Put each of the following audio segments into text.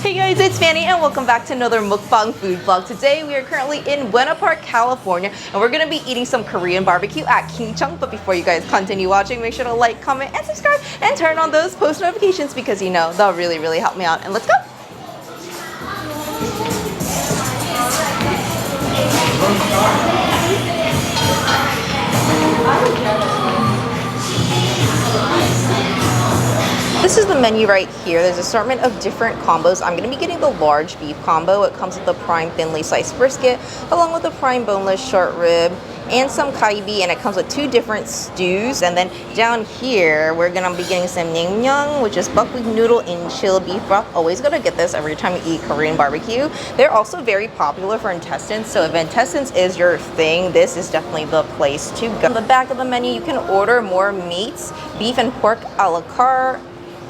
Hey guys, it's Vanny and welcome back to another mukbang food vlog. Today we are currently in Buena, California, and we're going to be eating some Korean barbecue at Chang. But before you guys continue watching, make sure to like, comment, and subscribe, and turn on those post notifications because you know they'll really help me out. And let's go! This is the menu right here. There's an assortment of different combos. I'm going to be getting the large beef combo. It comes with the prime thinly sliced brisket, along with the prime boneless short rib, and some galbi, and it comes with 2 different stews. And then down here, we're going to be getting some naengmyeon, which is buckwheat noodle in chilled beef broth. Always going to get this every time you eat Korean barbecue. They're also very popular for intestines, so if intestines is your thing, this is definitely the place to go. On the back of the menu, you can order more meats, beef and pork a la carte.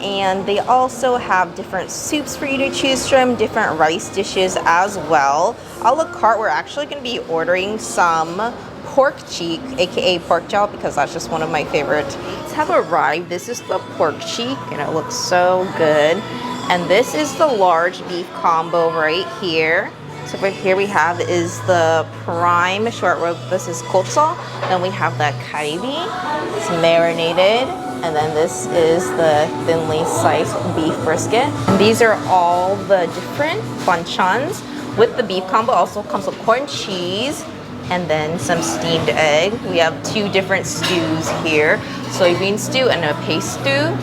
And they also have different soups for you to choose from, different rice dishes as well. A la carte, we're actually going to be ordering some pork cheek, aka pork jowl, because that's just one of my favorite meats have arrived. This is the pork cheek, and it looks so good. And this is the large beef combo right here. So right here we have is the prime short rib. This is gochujang. Then we have the galbi. It's marinated. And then this is the thinly sliced beef brisket. And these are all the different banchans. With the beef combo also comes with corn cheese and then some steamed egg. We have 2 different stews here. Soybean stew and a paste stew.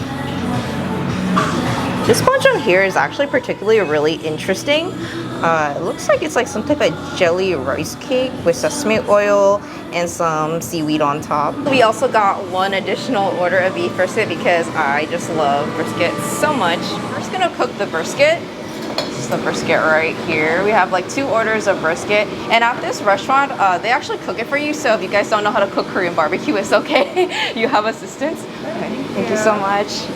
This banchan here is actually particularly really interesting. It looks like it's like some type of jelly rice cake with sesame oil and some seaweed on top. We also got 1 additional order of beef brisket because I just love brisket so much. We're just gonna cook the brisket. This is the brisket right here. We have like 2 orders of brisket, and at this restaurant, they actually cook it for you. So if you guys don't know how to cook Korean barbecue, it's okay. You have assistance. Okay, thank you so much.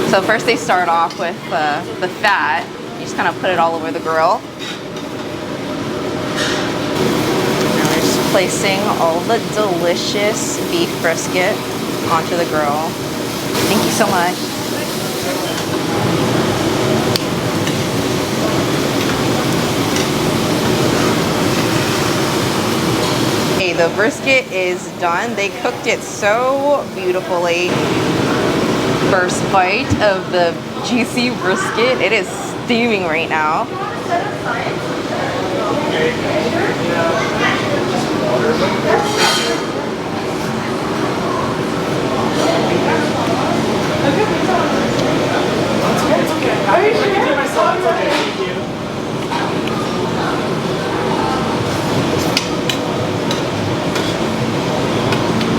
So first they start off with the fat. You just kind of put it all over the grill. Now we're just placing all the delicious beef brisket onto the grill. Thank you so much. Okay, the brisket is done. They cooked it so beautifully. First bite of the juicy brisket. It is steaming right now.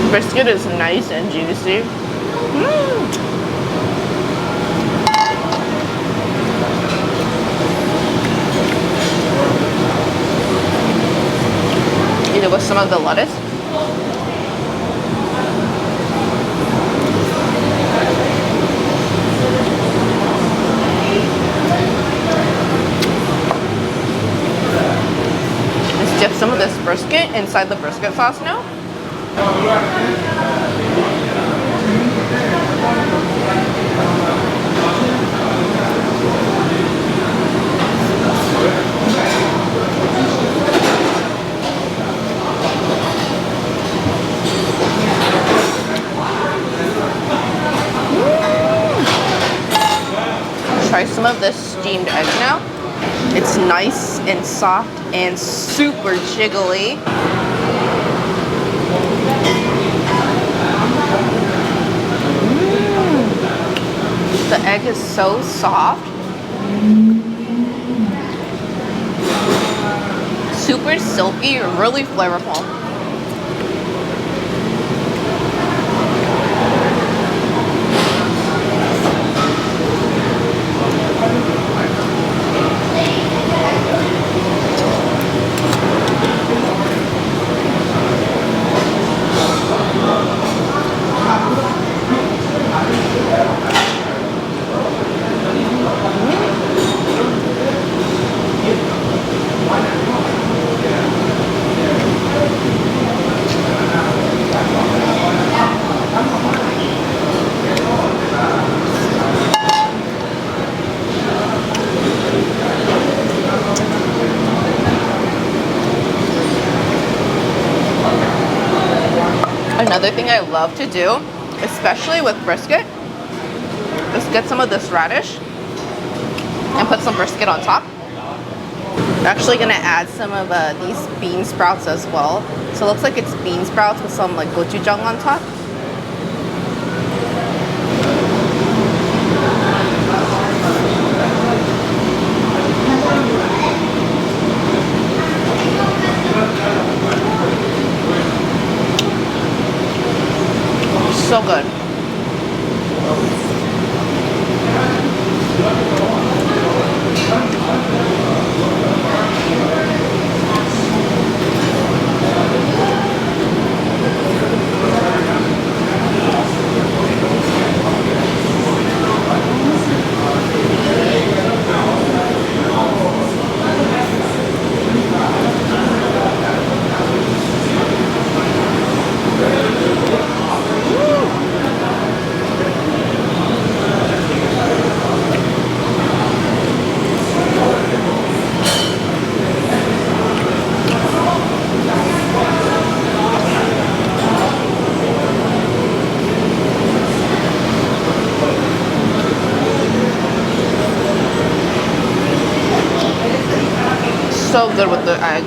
Brisket is nice and juicy. Eat it with some of the lettuce. Let's dip some of this brisket inside the brisket sauce now. Try some of this steamed egg now. It's nice and soft and super jiggly. The egg is so soft. Super silky, really flavorful. thing I love to do, especially with brisket, is get some of this radish and put some brisket on top. I'm actually gonna add some of these bean sprouts as well. So it looks like it's bean sprouts with some like gochujang on top. So good. So good with the egg.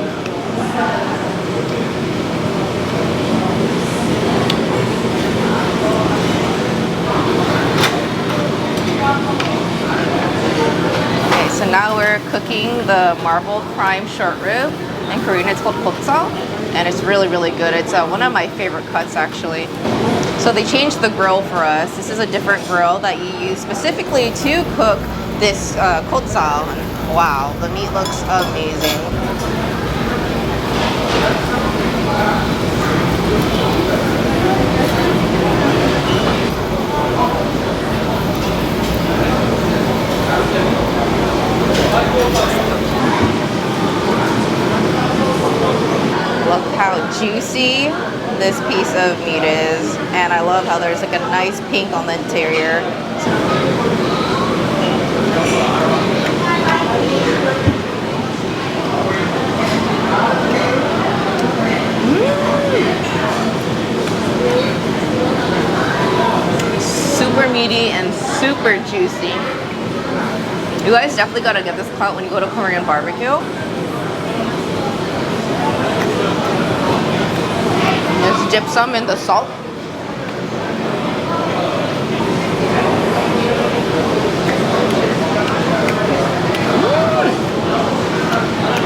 Okay, so now we're cooking the marbled prime short rib. In Korean it's called Jowl, and it's really, really good. It's one of my favorite cuts actually. So they changed the grill for us. This is a different grill that you use specifically to cook this Jowl. Wow, the meat looks amazing. Look how juicy this piece of meat is, and I love how there's like a nice pink on the interior. Super meaty and super juicy. You guys definitely gotta get this cut when you go to Korean barbecue. Just dip some in the salt.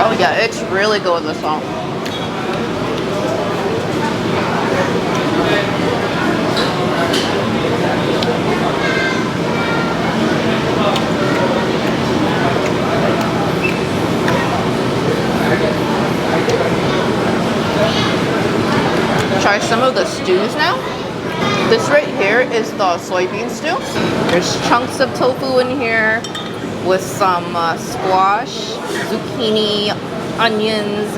Oh yeah, it's really good with the salt. Try some of the stews now. This right here is the soybean stew. There's chunks of tofu in here with some squash, zucchini, onions.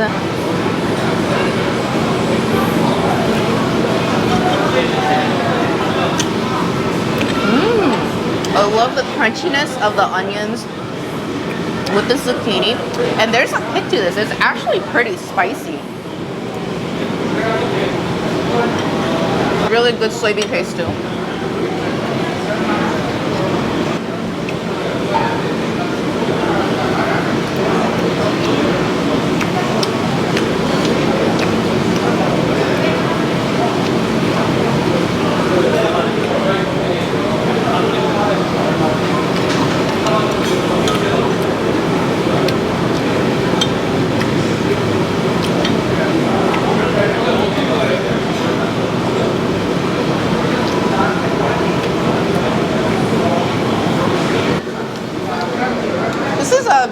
I love the crunchiness of the onions with the zucchini. And there's a kick to this. It's actually pretty spicy. Really good soybean paste too.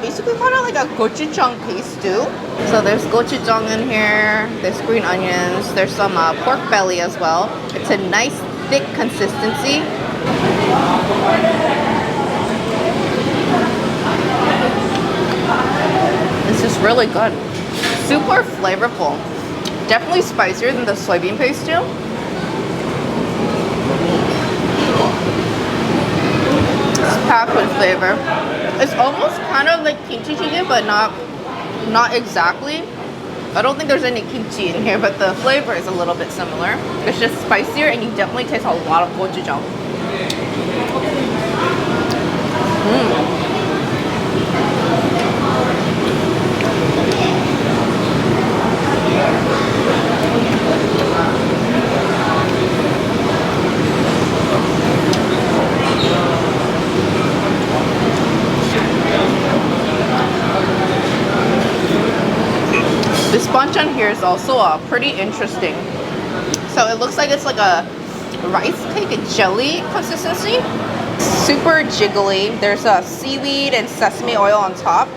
Basically kind of like a gochujang paste too. So there's gochujang in here, there's green onions, there's some pork belly as well. It's a nice thick consistency. This is really good. Super flavorful. Definitely spicier than the soybean paste too. It's packed with flavor. It's almost kind of like kimchi jjigae, but not exactly. I don't think there's any kimchi in here, but the flavor is a little bit similar. It's just spicier, and you definitely taste a lot of gochujang. This banchan here is also pretty interesting. So it looks like it's like a rice cake and jelly consistency. Super jiggly. There's a seaweed and sesame oil on top.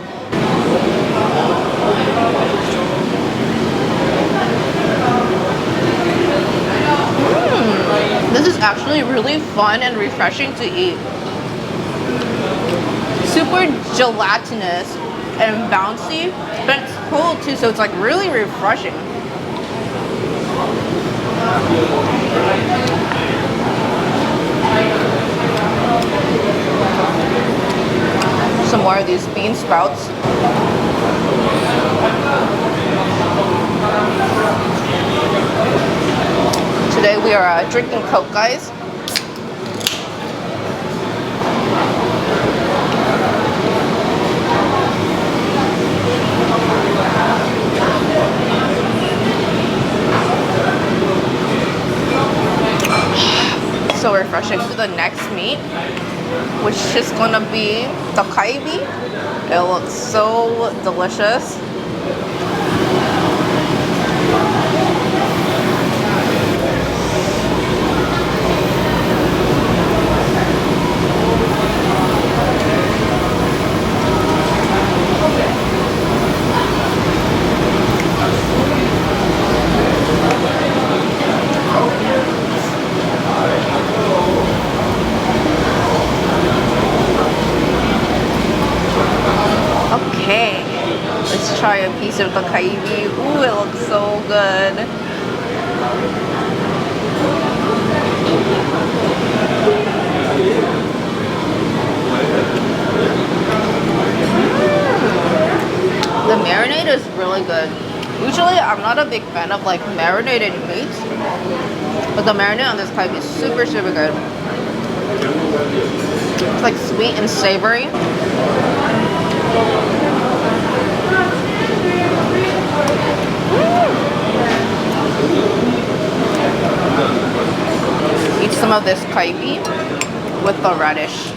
This is actually really fun and refreshing to eat. Super gelatinous and bouncy, but it's cold too, so it's like really refreshing. Some more of these bean sprouts. Today we are drinking Coke, guys. So refreshing. To the next meat, which is gonna be the galbi. It looks so delicious. Okay, let's try a piece of the galbi. Ooh, it looks so good. The marinade is really good. Usually, I'm not a big fan of like marinated meats, but the marinade on this galbi is super, super good. It's like sweet and savory. Eat some of this galbi with the radish.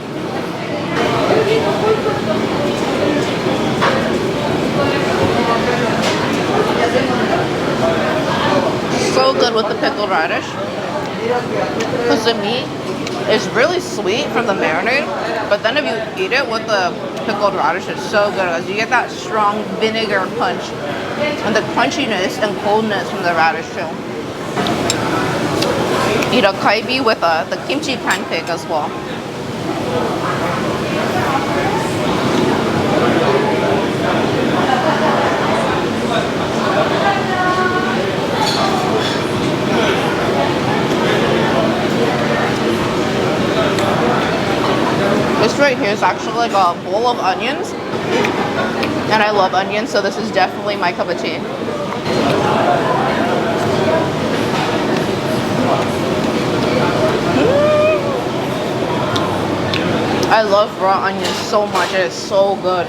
So good with the pickled radish. Because the meat is really sweet from the marinade, but then if you eat it with the pickled radish, it's so good because you get that strong vinegar punch and the crunchiness and coldness from the radish too. Eat a galbi with the kimchi pancake as well. This right here is actually like a bowl of onions, and I love onions, so this is definitely my cup of tea. I love raw onions so much. It is so good.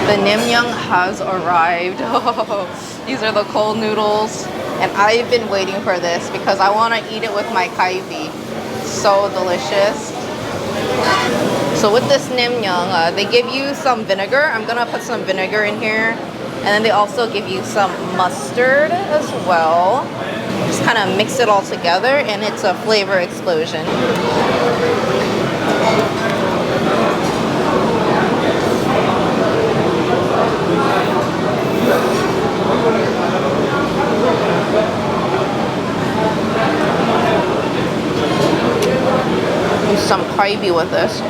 The nimnyang has arrived. These are the cold noodles, and I've been waiting for this because I want to eat it with my galbi. So delicious. So with this nimnyang, they give you some vinegar. I'm gonna put some vinegar in here, and then they also give you some mustard as well. Just kind of mix it all together, and it's a flavor explosion. Use some galbi with this.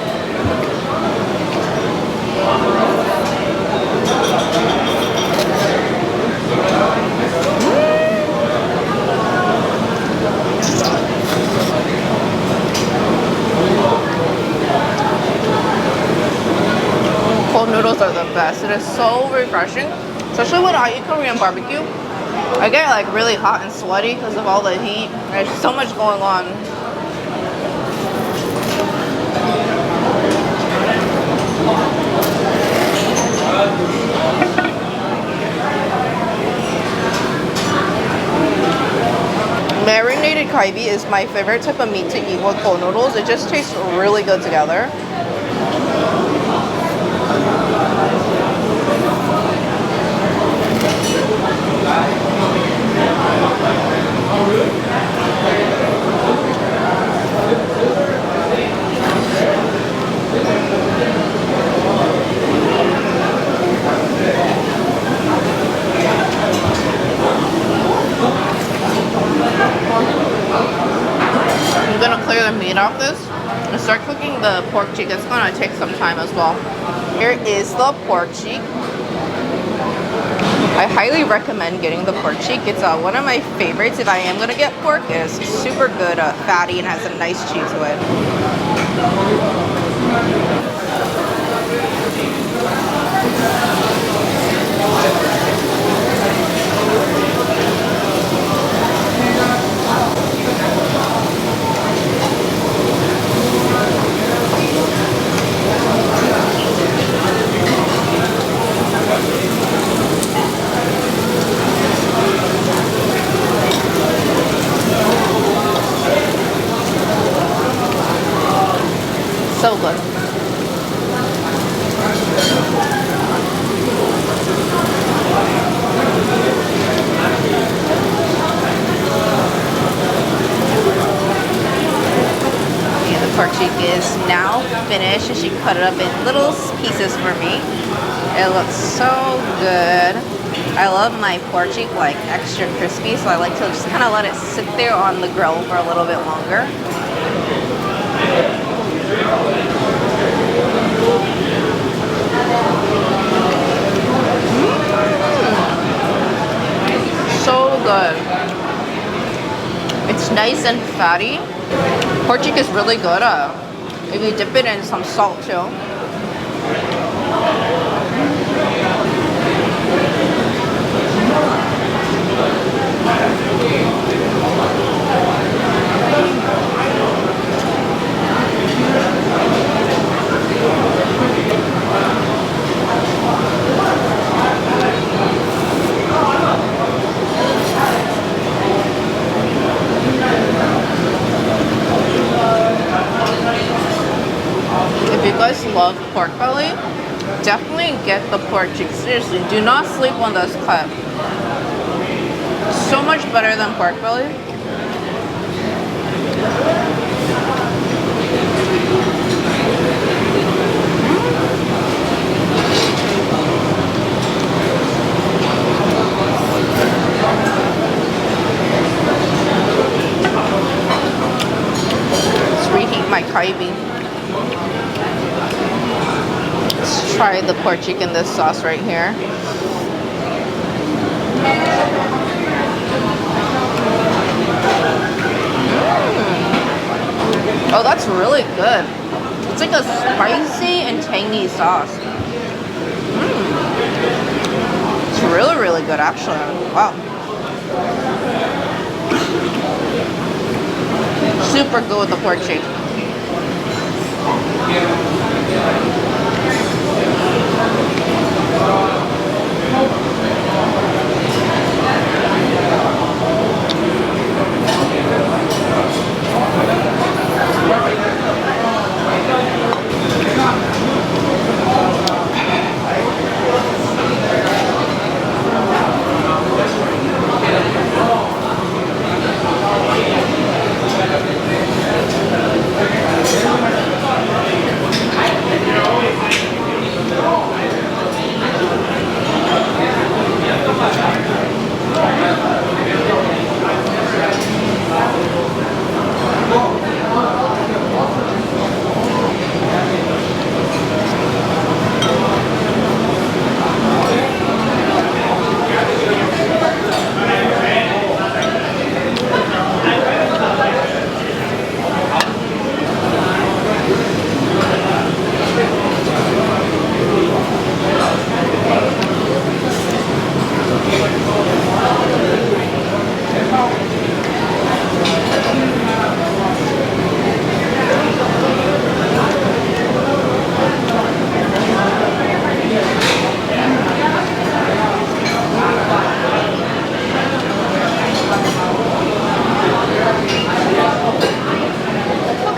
noodles are the best. It is so refreshing, especially when I eat Korean barbecue. I get like really hot and sweaty because of all the heat. There's so much going on. Marinated galbi is my favorite type of meat to eat with cold noodles. It just tastes really good together. I'm gonna clear the meat off this and start cooking the pork cheek. It's gonna take some time as well. Here is the pork cheek. I highly recommend getting the pork cheek. It's one of my favorites if I am gonna get pork. It is super good, fatty, and has a nice chew to it. So good. And the pork cheek is now finished, and she cut it up in little pieces for me. It looks so good. I love my pork cheek like extra crispy, so I like to just kind of let it sit there on the grill for a little bit longer. So good. It's nice and fatty. Pork cheek is really good if you dip it in some salt too. If you guys love pork belly, definitely get the pork cheek. Seriously, do not sleep on this cut. So much better than pork belly. Let's reheat my galbi. Let's try the pork cheek in this sauce right here. Oh, that's really good. It's like a spicy and tangy sauce. It's really, really good actually. Wow. Super good with the pork cheek.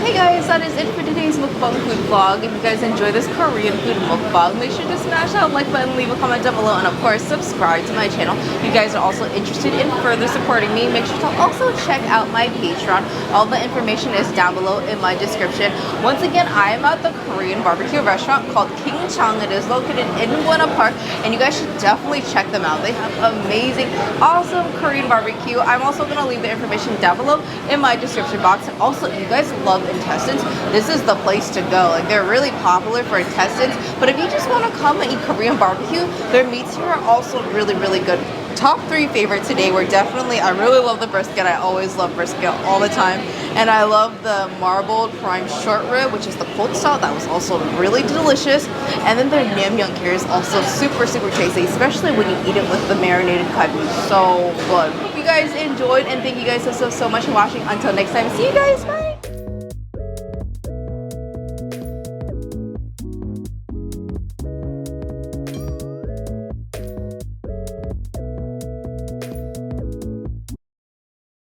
Okay guys, that is it for today's mukbang food vlog. If you guys enjoy this Korean food mukbang, make sure to smash that like button, leave a comment down below, and of course subscribe to my channel. If you guys are also interested in further supporting me, make sure to also check out my Patreon. All the information is down below in my description. Once again, I am at the Korean barbecue restaurant called Chang. It is located in Buena Park, and you guys should definitely check them out. They have amazing, awesome Korean barbecue. I'm also going to leave the information down below in my description box. And also, if you guys love intestines, this is the place to go. Like, they're really popular for intestines, but if you just want to come and eat Korean barbecue, their meats here are also really, really good. Top 3 favorites today were definitely, I really love the brisket. I always love brisket all the time. And I love the marbled prime short rib, which is the cold style. That was also really delicious. And then their naengmyeon here is also super, super tasty, especially when you eat it with the marinated galbi. So good. Hope you guys enjoyed, and thank you guys so much for watching. Until next time, see you guys. Bye.